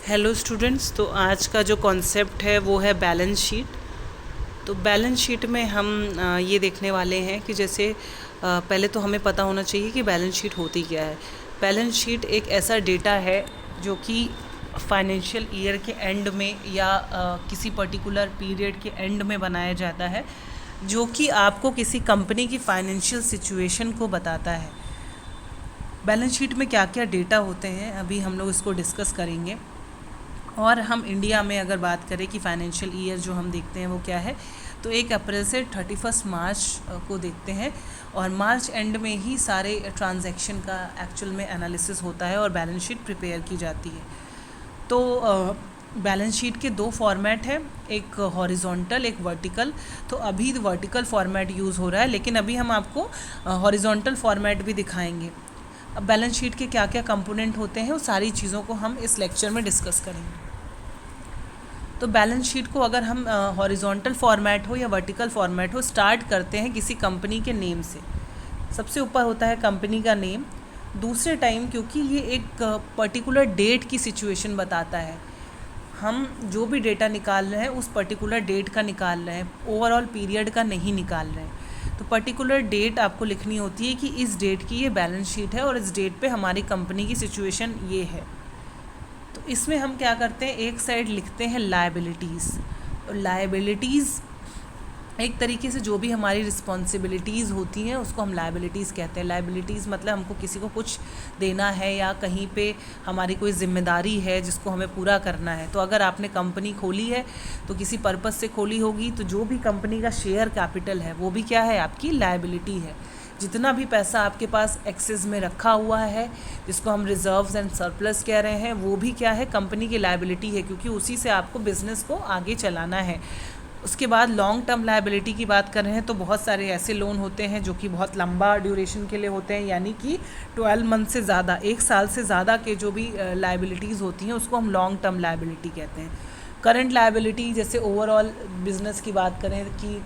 Hello students. तो आज का जो कॉन्सेप्ट है वो है बैलेंस शीट। तो बैलेंस शीट में हम ये देखने वाले हैं कि जैसे पहले तो हमें पता होना चाहिए कि बैलेंस शीट होती क्या है। बैलेंस शीट एक ऐसा डेटा है जो कि फाइनेंशियल ईयर के एंड में या किसी पर्टिकुलर पीरियड के एंड में बनाया जाता है, जो कि आपको किसी कंपनी की फाइनेंशियल सिचुएशन को बताता है। बैलेंस शीट में क्या क्या डेटा होते हैं अभी हम लोग इसको डिस्कस करेंगे। और हम इंडिया में अगर बात करें कि फाइनेंशियल ईयर जो हम देखते हैं वो क्या है, तो 1 अप्रैल से 31 मार्च को देखते हैं। और मार्च एंड में ही सारे ट्रांजैक्शन का एक्चुअल में एनालिसिस होता है और बैलेंस शीट प्रिपेयर की जाती है। तो बैलेंस शीट के 2 फॉर्मेट हैं, एक हॉरिजॉन्टल एक वर्टिकल। तो अभी वर्टिकल फॉर्मेट यूज़ हो रहा है, लेकिन अभी हम आपको हॉरिजॉन्टल फॉर्मेट भी दिखाएंगे। अब बैलेंस शीट के क्या क्या कंपोनेंट होते हैं, वो सारी चीज़ों को हम इस लेक्चर में डिस्कस करेंगे। तो बैलेंस शीट को अगर हम हॉरिजॉन्टल फॉर्मेट हो या वर्टिकल फॉर्मेट हो, स्टार्ट करते हैं किसी कंपनी के नेम से। सबसे ऊपर होता है कंपनी का नेम। दूसरे टाइम, क्योंकि ये एक पर्टिकुलर डेट की सिचुएशन बताता है, हम जो भी डेटा निकाल रहे हैं उस पर्टिकुलर डेट का निकाल रहे हैं, ओवरऑल पीरियड का नहीं निकाल रहे हैं। तो पर्टिकुलर डेट आपको लिखनी होती है कि इस डेट की ये बैलेंस शीट है और इस डेट पे हमारी कंपनी की सिचुएशन ये है। तो इसमें हम क्या करते हैं, एक साइड लिखते हैं लायबिलिटीज़। और लायबिलिटीज़ एक तरीके से जो भी हमारी रिस्पॉन्सिबिलिटीज़ होती हैं उसको हम लायबिलिटीज़ कहते हैं। लायबिलिटीज़ मतलब हमको किसी को कुछ देना है या कहीं पे हमारी कोई ज़िम्मेदारी है जिसको हमें पूरा करना है। तो अगर आपने कंपनी खोली है तो किसी पर्पज़ से खोली होगी, तो जो भी कंपनी का शेयर कैपिटल है वो भी क्या है, आपकी लायबिलिटी है। जितना भी पैसा आपके पास एक्सेस में रखा हुआ है, जिसको हम रिजर्व्स एंड सरप्लस कह रहे हैं, वो भी क्या है, कंपनी की लायबिलिटी है, क्योंकि उसी से आपको बिज़नेस को आगे चलाना है। उसके बाद लॉन्ग टर्म लायबिलिटी की बात कर रहे हैं, तो बहुत सारे ऐसे लोन होते हैं जो कि बहुत लंबा ड्यूरेशन के लिए होते हैं, यानी कि 12 मंथ से ज़्यादा, 1 साल से ज़्यादा के जो भी लायबिलिटीज़ होती हैं उसको हम लॉन्ग टर्म लायबिलिटी कहते हैं। करंट लायबिलिटी, जैसे ओवरऑल बिज़नेस की बात करें कि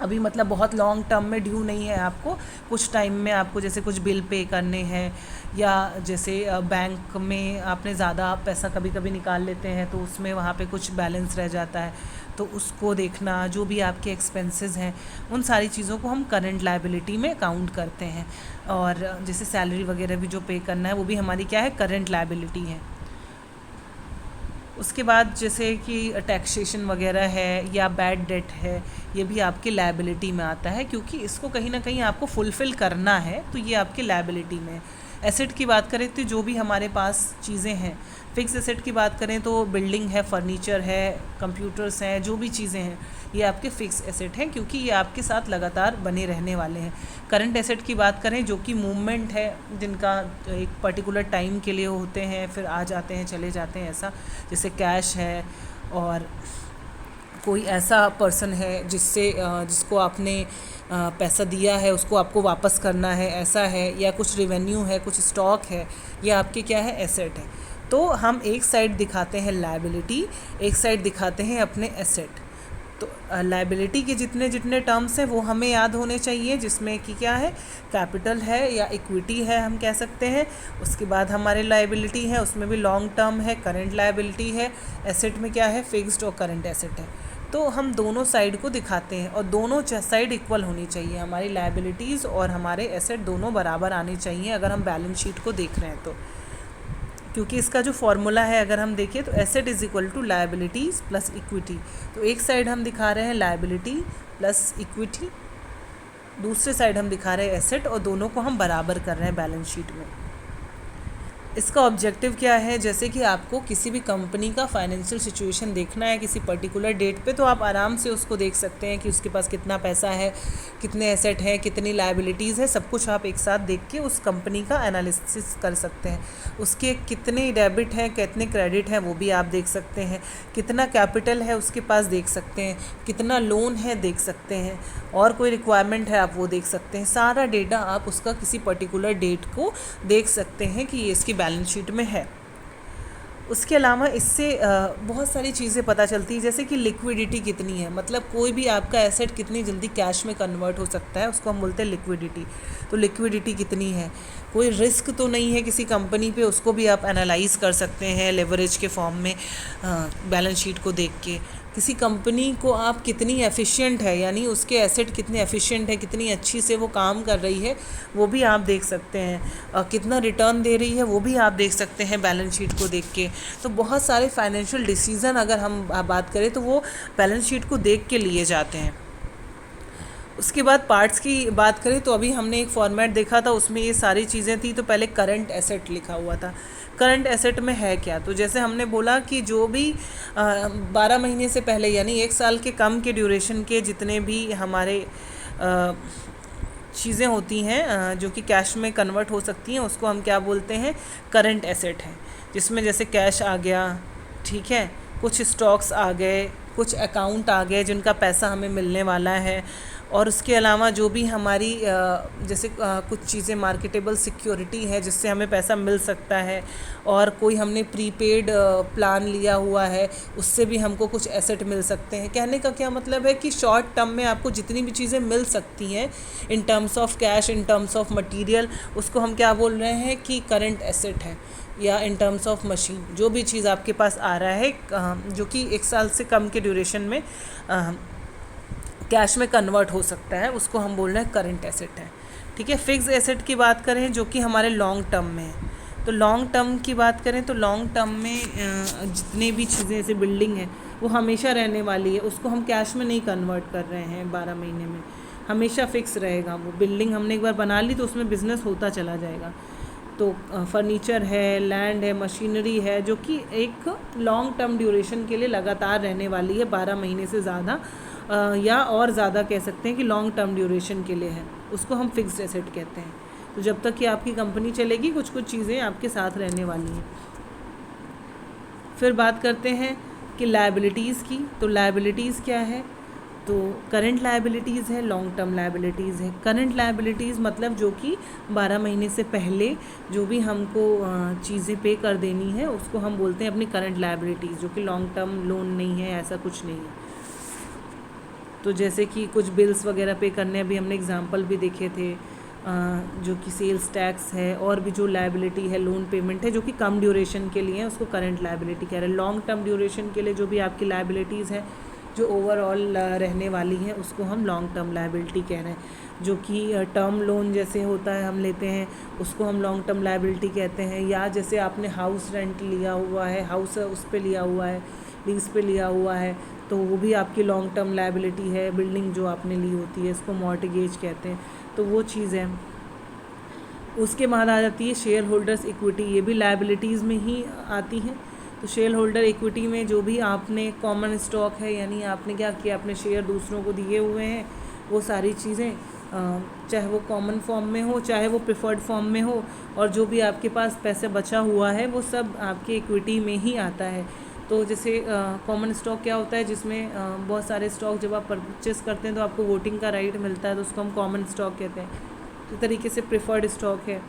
अभी मतलब बहुत लॉन्ग टर्म में ड्यू नहीं है आपको, कुछ टाइम में आपको जैसे कुछ बिल पे करने हैं, या जैसे बैंक में आपने ज़्यादा पैसा कभी कभी निकाल लेते हैं तो उसमें वहाँ पे कुछ बैलेंस रह जाता है, तो उसको देखना, जो भी आपके एक्सपेंसेस हैं उन सारी चीज़ों को हम करंट लायबिलिटी में काउंट करते हैं। और जैसे सैलरी वगैरह भी जो पे करना है वो भी हमारी क्या है, करंट लायबिलिटी है। उसके बाद जैसे कि टैक्सेशन वगैरह है या बैड डेट है, ये भी आपकी लायबिलिटी में आता है, क्योंकि इसको कहीं ना कहीं आपको फुलफ़िल करना है, तो ये आपकी लायबिलिटी में है। एसेट की बात करें तो जो भी हमारे पास चीज़ें हैं, फिक्स एसेट की बात करें तो बिल्डिंग है, फर्नीचर है, कंप्यूटर्स हैं, जो भी चीज़ें हैं ये आपके फिक्स एसेट हैं, क्योंकि ये आपके साथ लगातार बने रहने वाले हैं। करंट एसेट की बात करें जो कि मूवमेंट है, जिनका एक पर्टिकुलर टाइम के लिए होते हैं, फिर आ जाते हैं चले जाते हैं, ऐसा जैसे कैश है, और कोई ऐसा पर्सन है जिसको आपने पैसा दिया है उसको आपको वापस करना है, ऐसा है, या कुछ रेवेन्यू है, कुछ स्टॉक है, ये आपके क्या है, एसेट है। तो हम एक साइड दिखाते हैं लायबिलिटी, एक साइड दिखाते हैं अपने एसेट। तो लायबिलिटी के जितने जितने टर्म्स हैं वो हमें याद होने चाहिए, जिसमें कि क्या है, कैपिटल है या इक्विटी है हम कह सकते हैं। उसके बाद हमारे लायबिलिटी है, उसमें भी लॉन्ग टर्म है, करंट लायबिलिटी है। एसेट में क्या है, फिक्स्ड और करंट एसेट है। तो हम दोनों साइड को दिखाते हैं और दोनों साइड इक्वल होनी चाहिए, हमारी लायबिलिटीज़ और हमारे एसेट दोनों बराबर आने चाहिए अगर हम बैलेंस शीट को देख रहे हैं तो। क्योंकि इसका जो फॉर्मूला है अगर हम देखें तो asset is equal to liabilities plus equity. तो एक साइड हम दिखा रहे हैं लायबिलिटी प्लस इक्विटी, दूसरे साइड हम दिखा रहे हैं एसेट, और दोनों को हम बराबर कर रहे हैं बैलेंस शीट में। इसका ऑब्जेक्टिव क्या है, जैसे कि आपको किसी भी कंपनी का फाइनेंशियल सिचुएशन देखना है किसी पर्टिकुलर डेट पे, तो आप आराम से उसको देख सकते हैं कि उसके पास कितना पैसा है, कितने एसेट हैं, कितनी लायबिलिटीज़ है, सब कुछ आप एक साथ देख के उस कंपनी का एनालिसिस कर सकते हैं। उसके कितने डेबिट हैं, कितने क्रेडिट हैं, वो भी आप देख सकते हैं। कितना कैपिटल है उसके पास देख सकते हैं, कितना लोन है देख सकते हैं, और कोई रिक्वायरमेंट है आप वो देख सकते हैं। सारा डेटा आप उसका किसी पर्टिकुलर डेट को देख सकते हैं कि ये इसकी बैलेंस शीट में है। उसके अलावा इससे बहुत सारी चीज़ें पता चलती है, जैसे कि लिक्विडिटी कितनी है, मतलब कोई भी आपका एसेट कितनी जल्दी कैश में कन्वर्ट हो सकता है, उसको हम बोलते हैं लिक्विडिटी। तो लिक्विडिटी कितनी है, कोई रिस्क तो नहीं है किसी कंपनी पे, उसको भी आप एनालाइज कर सकते हैं लेवरेज के फॉर्म में बैलेंस शीट को देख के। किसी कंपनी को आप कितनी एफिशिएंट है, यानी उसके एसेट कितने एफिशिएंट है, कितनी अच्छी से वो काम कर रही है, वो भी आप देख सकते हैं। कितना रिटर्न दे रही है वो भी आप देख सकते हैं बैलेंस शीट को देख के। तो बहुत सारे फाइनेंशियल डिसीजन अगर हम बात करें तो वो बैलेंस शीट को देख के लिए जाते हैं। उसके बाद पार्ट्स की बात करें तो अभी हमने एक फॉर्मेट देखा था, उसमें ये सारी चीज़ें थी। तो पहले करंट एसेट लिखा हुआ था। करंट एसेट में है क्या, तो जैसे हमने बोला कि जो भी 12 महीने से पहले यानी 1 साल के कम के ड्यूरेशन के जितने भी हमारे चीज़ें होती हैं जो कि कैश में कन्वर्ट हो सकती हैं, उसको हम क्या बोलते हैं, करंट एसेट है। जिसमें जैसे कैश आ गया, ठीक है, कुछ स्टॉक्स आ गए, कुछ अकाउंट आ गए जिनका पैसा हमें मिलने वाला है, और उसके अलावा जो भी हमारी जैसे कुछ चीज़ें मार्केटेबल सिक्योरिटी है जिससे हमें पैसा मिल सकता है, और कोई हमने प्रीपेड प्लान लिया हुआ है उससे भी हमको कुछ एसेट मिल सकते हैं। कहने का क्या मतलब है कि शॉर्ट टर्म में आपको जितनी भी चीज़ें मिल सकती हैं in terms of cash, in terms of material, उसको हम क्या बोल रहे हैं कि करंट एसेट है। या इन टर्म्स ऑफ मशीन, जो भी चीज़ आपके पास आ रहा है जो कि 1 साल से कम के ड्यूरेशन में कैश में कन्वर्ट हो सकता है, उसको हम बोल रहे हैं करंट एसेट है। ठीक है। फिक्स एसेट की बात करें जो कि हमारे लॉन्ग टर्म में है, तो लॉन्ग टर्म की बात करें तो लॉन्ग टर्म में जितने भी चीज़ें जैसे बिल्डिंग है वो हमेशा रहने वाली है, उसको हम कैश में नहीं कन्वर्ट कर रहे हैं 12 महीने में, हमेशा फिक्स रहेगा। वो बिल्डिंग हमने एक बार बना ली तो उसमें बिज़नेस होता चला जाएगा। तो फर्नीचर है, लैंड है, मशीनरी है, जो कि एक लॉन्ग टर्म ड्यूरेशन के लिए लगातार रहने वाली है, 12 महीने से ज़्यादा या और ज़्यादा कह सकते हैं कि लॉन्ग टर्म ड्यूरेशन के लिए है, उसको हम फिक्स्ड एसेट कहते हैं। तो जब तक कि आपकी कंपनी चलेगी कुछ कुछ चीज़ें आपके साथ रहने वाली हैं। फिर बात करते हैं कि लायबिलिटीज़ की। तो लायबिलिटीज़ क्या है, तो करंट लायबिलिटीज़ है, लॉन्ग टर्म लायबिलिटीज़ है। करंट लायबिलिटीज़ मतलब जो कि 12 महीने से पहले जो भी हमको चीज़ें पे कर देनी है उसको हम बोलते हैं अपनी करंट लायबिलिटीज़, जो कि लॉन्ग टर्म लोन नहीं है, ऐसा कुछ नहीं है। तो जैसे कि कुछ बिल्स वगैरह पे करने, अभी हमने एग्जांपल भी देखे थे, जो कि सेल्स टैक्स है, और भी जो लायबिलिटी है लोन पेमेंट है जो कि कम ड्यूरेशन के लिए है, उसको करंट लायबिलिटी कह रहे हैं। लॉन्ग टर्म ड्यूरेशन के लिए जो भी आपकी लायबिलिटीज़ है जो ओवरऑल रहने वाली है उसको हम लॉन्ग टर्म लायबिलिटी कह रहे हैं। जो कि टर्म लोन जैसे होता है हम लेते हैं उसको हम लॉन्ग टर्म लायबिलिटी कहते हैं। या जैसे आपने हाउस रेंट लिया हुआ है, हाउस उस पे लिया हुआ है, लीज पे लिया हुआ है, तो वो भी आपकी लॉन्ग टर्म लायबिलिटी है। बिल्डिंग जो आपने ली होती है इसको मॉर्टगेज कहते हैं, तो वो चीज़ है। उसके बाद आ जाती है शेयर होल्डर्स इक्विटी, ये भी लायबिलिटीज़ में ही आती है। तो शेयर होल्डर इक्विटी में जो भी आपने कॉमन स्टॉक है, यानी आपने क्या किया, अपने शेयर दूसरों को दिए हुए हैं, वो सारी चीज़ें चाहे वो कॉमन फॉर्म में हो चाहे वो प्रेफर्ड फॉर्म में हो, और जो भी आपके पास पैसे बचा हुआ है वो सब आपके इक्विटी में ही आता है। तो जैसे कॉमन स्टॉक क्या होता है, जिसमें बहुत सारे स्टॉक जब आप परचेस करते हैं तो आपको वोटिंग का राइट मिलता है, तो उसको हम कॉमन स्टॉक कहते हैं। इस तरीके से प्रेफर्ड स्टॉक है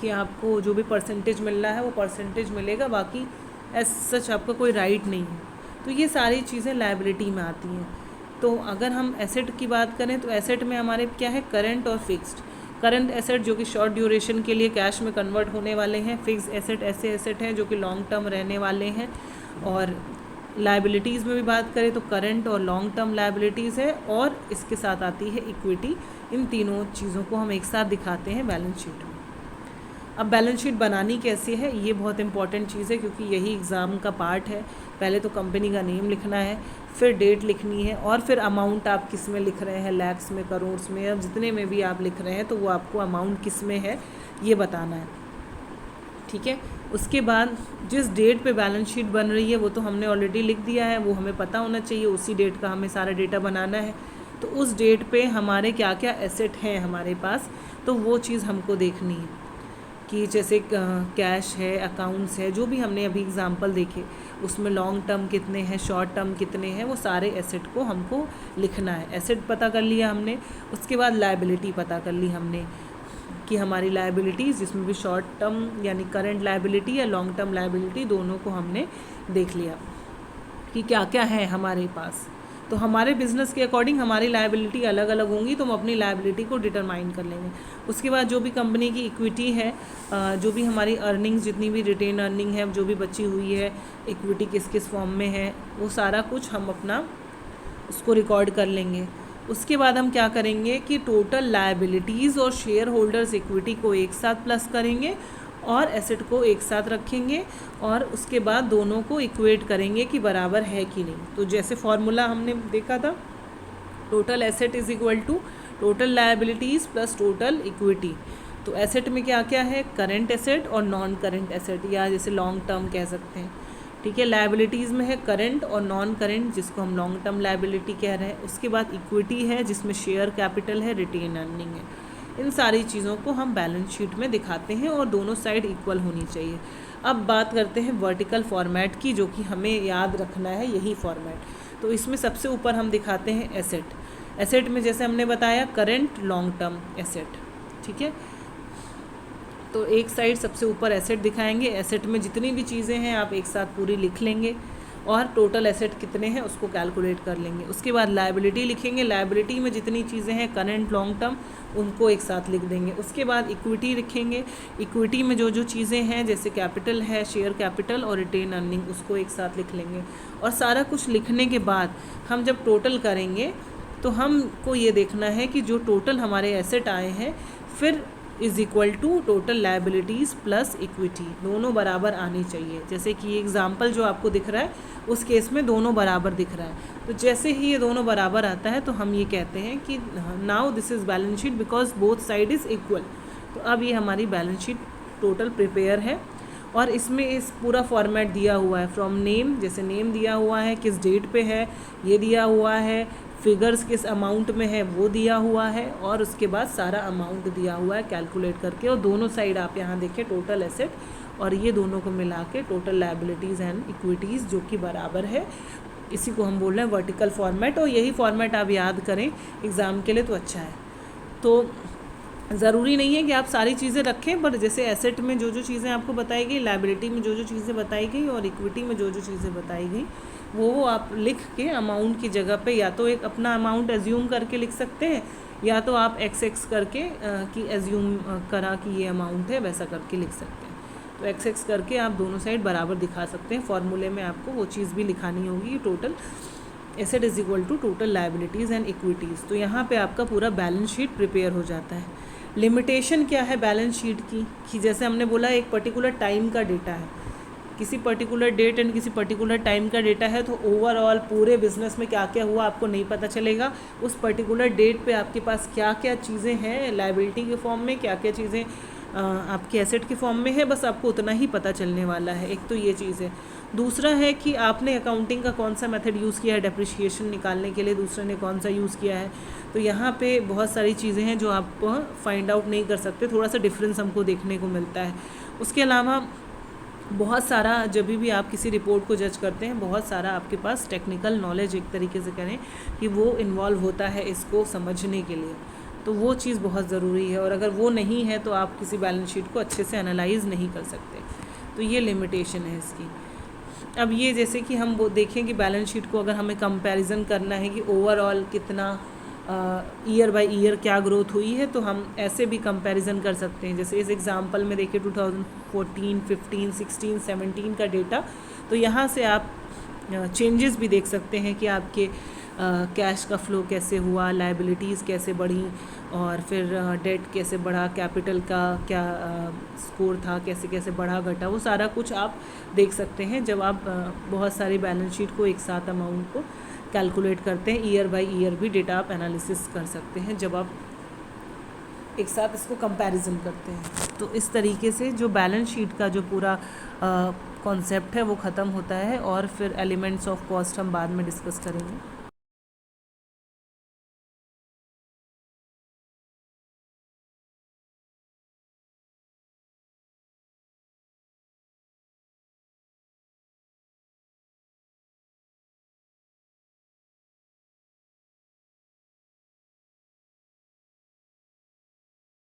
कि आपको जो भी परसेंटेज मिल रहा है वो परसेंटेज मिलेगा, बाकी एज सच आपका कोई राइट नहीं है। तो ये सारी चीज़ें लायबिलिटी में आती हैं। तो अगर हम एसेट की बात करें तो एसेट में हमारे क्या है, करंट और फिक्स्ड। करंट एसेट जो कि शॉर्ट ड्यूरेशन के लिए कैश में कन्वर्ट होने वाले हैं, फिक्स एसेट ऐसे एसेट हैं जो कि लॉन्ग टर्म रहने वाले हैं। और लायबिलिटीज़ में भी बात करें तो करंट और लॉन्ग टर्म लायबिलिटीज़ है, और इसके साथ आती है इक्विटी। इन तीनों चीज़ों को हम एक साथ दिखाते हैं बैलेंस शीट में। अब बैलेंस शीट बनानी कैसे है, ये बहुत इंपॉर्टेंट चीज़ है क्योंकि यही एग्ज़ाम का पार्ट है। पहले तो कंपनी का नेम लिखना है, फिर डेट लिखनी है, और फिर अमाउंट आप किस में लिख रहे हैं, लैक्स में, करोड़ में, अब जितने में भी आप लिख रहे हैं तो वो आपको अमाउंट किस में है ये बताना है। ठीक है। उसके बाद जिस डेट पे बैलेंस शीट बन रही है वो तो हमने ऑलरेडी लिख दिया है, वो हमें पता होना चाहिए, उसी डेट का हमें सारा डेटा बनाना है। तो उस डेट पे हमारे क्या क्या एसेट हैं हमारे पास, तो वो चीज़ हमको देखनी है कि जैसे कैश है, अकाउंट्स है, जो भी हमने अभी एग्जांपल देखे उसमें लॉन्ग टर्म कितने हैं, शॉर्ट टर्म कितने हैं, वो सारे एसेट को हमको लिखना है। एसेट पता कर लिया हमने, उसके बाद लायबिलिटी पता कर ली हमने, की हमारी लायबिलिटीज़, जिसमें भी शॉर्ट टर्म यानी करंट लायबिलिटी या लॉन्ग टर्म लायबिलिटी दोनों को हमने देख लिया कि क्या क्या है हमारे पास। तो हमारे बिज़नेस के अकॉर्डिंग हमारी लायबिलिटी अलग अलग होंगी, तो हम अपनी लायबिलिटी को डिटरमाइन कर लेंगे। उसके बाद जो भी कंपनी की इक्विटी है, जो भी हमारी अर्निंग्स, जितनी भी रिटेन अर्निंग है जो भी बची हुई है, इक्विटी किस किस फॉर्म में है, वो सारा कुछ हम अपना उसको रिकॉर्ड कर लेंगे। उसके बाद हम क्या करेंगे कि टोटल लायबिलिटीज़ और शेयर होल्डर्स इक्विटी को एक साथ प्लस करेंगे और एसेट को एक साथ रखेंगे, और उसके बाद दोनों को इक्वेट करेंगे कि बराबर है कि नहीं। तो जैसे फॉर्मूला हमने देखा था, total asset is equal to total liabilities plus total equity. तो एसेट में क्या क्या है, करंट एसेट और नॉन करंट एसेट, या जैसे लॉन्ग टर्म कह सकते हैं, ठीक है। लायबिलिटीज़ में है करंट और नॉन करंट, जिसको हम लॉन्ग टर्म लायबिलिटी कह रहे हैं। उसके बाद इक्विटी है जिसमें शेयर कैपिटल है, रिटेन अर्निंग है। इन सारी चीज़ों को हम बैलेंस शीट में दिखाते हैं और दोनों साइड इक्वल होनी चाहिए। अब बात करते हैं वर्टिकल फॉर्मेट की, जो कि हमें याद रखना है यही फॉर्मेट। तो इसमें सबसे ऊपर हम दिखाते हैं एसेट। एसेट में जैसे हमने बताया करंट, लॉन्ग टर्म एसेट, ठीक है। तो एक साइड सबसे ऊपर एसेट दिखाएंगे। एसेट में जितनी भी चीज़ें हैं आप एक साथ पूरी लिख लेंगे और टोटल एसेट कितने हैं उसको कैलकुलेट कर लेंगे। उसके बाद लायबिलिटी लिखेंगे। लायबिलिटी में जितनी चीज़ें हैं करंट, लॉन्ग टर्म, उनको एक साथ लिख देंगे। उसके बाद इक्विटी लिखेंगे। इक्विटी में जो जो चीज़ें हैं जैसे कैपिटल है, शेयर कैपिटल और रिटेन अर्निंग, उसको एक साथ लिख लेंगे। और सारा कुछ लिखने के बाद हम जब टोटल करेंगे तो हमको ये देखना है कि जो टोटल हमारे एसेट आए हैं फिर is equal to total liabilities plus equity, दोनों बराबर आनी चाहिए। जैसे कि एग्जांपल जो आपको दिख रहा है उस केस में दोनों बराबर दिख रहा है। तो जैसे ही ये दोनों बराबर आता है तो हम ये कहते हैं कि now this is balance sheet because both side is equal. तो अब ये हमारी बैलेंस शीट टोटल प्रिपेयर है और इसमें इस पूरा फॉर्मेट दिया हुआ है। फ्रॉम नेम, जैसे नेम दिया हुआ है, किस डेट पे है ये दिया हुआ है, फिगर्स किस अमाउंट में है वो दिया हुआ है, और उसके बाद सारा अमाउंट दिया हुआ है कैलकुलेट करके। और दोनों साइड आप यहाँ देखें टोटल एसेट और ये दोनों को मिला के टोटल लायबिलिटीज़ एंड इक्विटीज़ जो कि बराबर है। इसी को हम बोल रहे हैं वर्टिकल फॉर्मेट, और यही फॉर्मेट आप याद करें एग्ज़ाम के लिए तो अच्छा है। तो ज़रूरी नहीं है कि आप सारी चीज़ें रखें, पर जैसे एसेट में जो जो चीज़ें आपको बताई गई, लायबिलिटी में जो जो चीज़ें बताई गई और इक्विटी में जो जो चीज़ें बताई गई वो आप लिख के अमाउंट की जगह पे या तो एक अपना अमाउंट एज्यूम करके लिख सकते हैं, या तो आप एक्स करके कि एज्यूम करा कि ये अमाउंट है वैसा करके लिख सकते हैं। तो एक्स करके आप दोनों साइड बराबर दिखा सकते हैं। फॉर्मूले में आपको वो चीज़ भी लिखानी होगी, total asset is equal to total liabilities and equities. तो यहाँ पे आपका पूरा बैलेंस शीट प्रिपेयर हो जाता है। लिमिटेशन क्या है बैलेंस शीट की, कि जैसे हमने बोला एक पर्टिकुलर टाइम का डेटा है, किसी पर्टिकुलर डेट एंड किसी पर्टिकुलर टाइम का डेटा है, तो ओवरऑल पूरे बिजनेस में क्या क्या हुआ आपको नहीं पता चलेगा। उस पर्टिकुलर डेट पे आपके पास क्या क्या चीज़ें हैं लायबिलिटी के फॉर्म में, क्या क्या चीज़ें आपके एसेट के फॉर्म में है, बस आपको उतना ही पता चलने वाला है। एक तो ये चीज़ है। दूसरा है कि आपने अकाउंटिंग का कौन सा मेथड यूज़ किया है डेप्रिसिएशन निकालने के लिए, दूसरे ने कौन सा यूज़ किया है। तो यहाँ पे बहुत सारी चीज़ें हैं जो आप फाइंड आउट नहीं कर सकते, थोड़ा सा डिफरेंस हमको देखने को मिलता है। उसके अलावा बहुत सारा जब भी आप किसी रिपोर्ट को जज करते हैं, बहुत सारा आपके पास टेक्निकल नॉलेज एक तरीके से करें कि वो इन्वॉल्व होता है इसको समझने के लिए, तो वो चीज़ बहुत ज़रूरी है। और अगर वो नहीं है तो आप किसी बैलेंस शीट को अच्छे से एनालाइज नहीं कर सकते। तो ये लिमिटेशन है इसकी। अब ये जैसे कि हम वो देखें कि बैलेंस शीट को अगर हमें कंपैरिजन करना है कि ओवरऑल कितना ईयर बाय ईयर क्या ग्रोथ हुई है, तो हम ऐसे भी कंपैरिजन कर सकते हैं। जैसे इस एग्जांपल में देखिए 2014, 15, 16, 17 का डेटा, तो यहाँ से आप चेंजेस भी देख सकते हैं कि आपके कैश का फ्लो कैसे हुआ, लायबिलिटीज़ कैसे बढ़ी, और फिर डेट कैसे बढ़ा, कैपिटल का क्या स्कोर था, कैसे कैसे बढ़ा घटा, वो सारा कुछ आप देख सकते हैं जब आप बहुत सारी बैलेंस शीट को एक साथ अमाउंट को कैलकुलेट करते हैं। ईयर बाय ईयर भी डेटा आप एनालिसिस कर सकते हैं जब आप एक साथ इसको कंपैरिजन करते हैं। तो इस तरीके से जो बैलेंस शीट का जो पूरा कॉन्सेप्ट है वो ख़त्म होता है, और फिर एलिमेंट्स ऑफ कॉस्ट हम बाद में डिस्कस करेंगे।